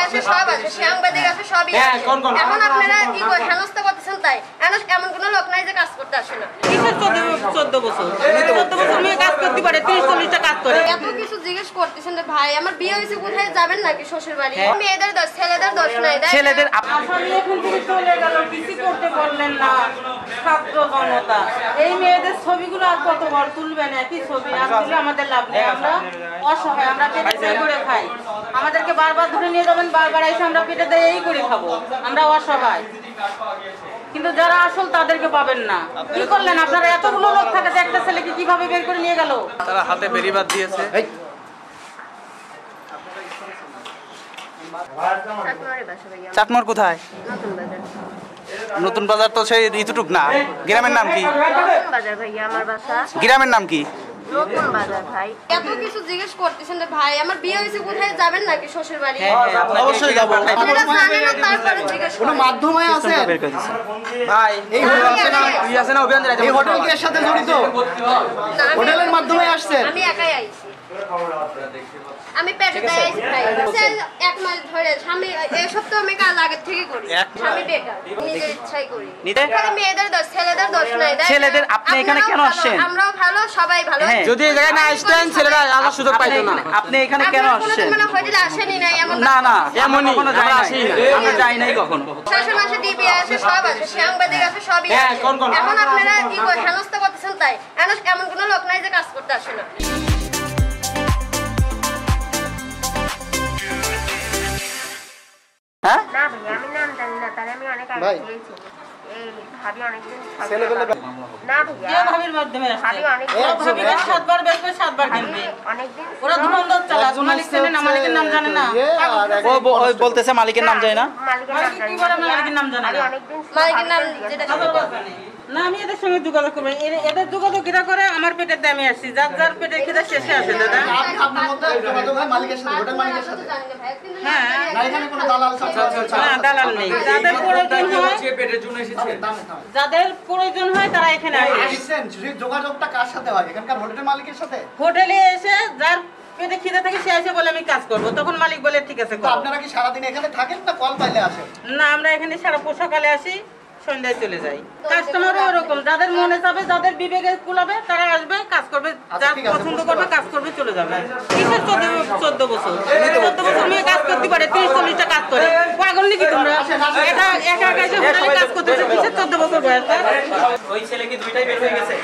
আছে সব আছে সাংবাদিক আছে সবই আছে এখন আপনারা কি করে হেনস্থা করতেছেন তাই এমন কোনো লোক নাই যে কাজ করতে আসে না কিসের 14 বছর মেয়ে কাজ করতে পারে 30-40টা কাজ করে এত কিছু জিজ্ঞেস করতেছেন রে ভাই আমার বিয়ে হয়েছে কোথায় যাবেন নাকি শ্বশুর বাড়ি মেয়েদের দোষ ছেলেদের দোষ নাই ছেলেদের আসামি এখন থেকে চলে গেল কিছু করতে বললেন না ছাত্র জনতা এই মেয়েদের ছবিগুলো আর কতবার তুলবেন একই ছবি আসলে আমাদের লাভ নেই আমরা অসহায় আমরা পেটে করে খাই আমাদেরকে বারবার ধরে নিয়ে যাবেন বারবার এসে আমরা পেটে দিয়ে এই করে খাবো আমরা অসহায় কিন্তু যারা আসল তাদেরকে পাবেন না কি করলেন আপনারা এতগুলো লোক থাকে যে একটা ছেলেকে কিভাবে বের করে নিয়ে গেল তারা হাতে বেরিবাদ দিয়েছে চাটমোর কোথায় নতুন বাজার তো সেই ইতুটুক না গ্রামের নাম কি গ্রামের নাম কি নতুন বাজার ভাই এত কিছু জিজ্ঞেস করতেছেন রে ভাই আমার বিয়ে হয়েছে কোথায় যাবেন নাকি শ্বশুর বাড়ি অবশ্যই যাব আপনারা জানেন না তারপরে জিজ্ঞেস কোনো মাধ্যমে আছে ভাই এই আছে না অভিযান এই হোটেল কি এর সাথে জড়িত হোটেলের মাধ্যমে আসছে আমি একাই আইছি আমি পেটে দিয়ে আইছি ভাই এক মাস ধরে স্বামী এই সপ্তাহে আমি কাজ আগের থেকে করি স্বামী বেকার নিজের ইচ্ছাই করি এখানে মেয়েদের দোষ ছেলেদের দোষ নাই ছেলেদের আপনি এখানে কেন আসছেন আমরাও ভালো সবাই ভালো যদি এই জায়গায় না আসতেন ছেলেরা আসার সুযোগ পাইতো না আপনি এখানে কেন আসছেন মানে হোটেলে আসেনি নাই এমন না না এমনই আমরা আসি না আমরা যাই নাই কখনো শাসন আছে ডিবি আছে সব আছে সাংবাদিক আছে সবই আছে এখন আপনারা কি করে হেনস্থা করতেছেন তাই এমন কোনো লোক নাই যে কাজ করতে আসে না হ্যাঁ না ভাই আমি নাম জানি না তাহলে আমি অনেক আগে পেয়েছি এই ভাবি অনেকদিন না ভাইয়া ভাবির মাধ্যমে আসছে ভাবি অনেক ভাবিরা 7 বার বেচবে 7 বার কিনবে অনেকদিন ওরা ধুরন্ধর চালা মালিক চেনে না মালিকের নাম জানে না ও বলতেছে মালিকের নাম জানে না মালিকের নাম জানি কি করে মালিকের নাম জানে আমি না অনেকদিন মালিকের নাম যেটা না আমি এদের সঙ্গে যোগাযোগ করব এদের যোগাযোগ কিরা করে আমার পেটের দামে আসছি যার যার পেটের খিদা শেষে আসে দাদা আপনার মধ্যে যোগাযোগ হয় মালিকের সাথে হোটেল মালিকের সাথে হ্যাঁ না এখানে কোনো দালাল না দালাল নেই যাদের প্রয়োজন হয় পেটের জন্য এসেছে যাদের প্রয়োজন হয় তারা এখানে আসছেন যোগাযোগটা কার সাথে হয় এখানকার হোটেলের মালিকের সাথে হোটেলে এসে যার পেটে খিদা থাকে সে এসে বলে আমি কাজ করব তখন মালিক বলে ঠিক আছে তো করো আপনারা কি সারা দিন এখানে থাকেন না কল পাইলে আসেন না আমরা এখানে সারা সকালে আসি সন্ধ্যায় চলে যাই কাস্টমারও এরকম যাদের মনে যাবে যাদের বিবেকে কুলাবে তারা আসবে কাজ করবে যার পছন্দ করবে কাজ করবে চলে যাবে কিসের 14 বছর 14 বছর মেয়ে কাজ করতে পারে 30-40টা কাজ করে পাগল নাকি তোমরা এটা একা একা এসে হোটেলে কাজ করতেছে কিসের 14 বছর বয়স তার ওই ছেলে কি দুইটাই বের হয়ে গেছে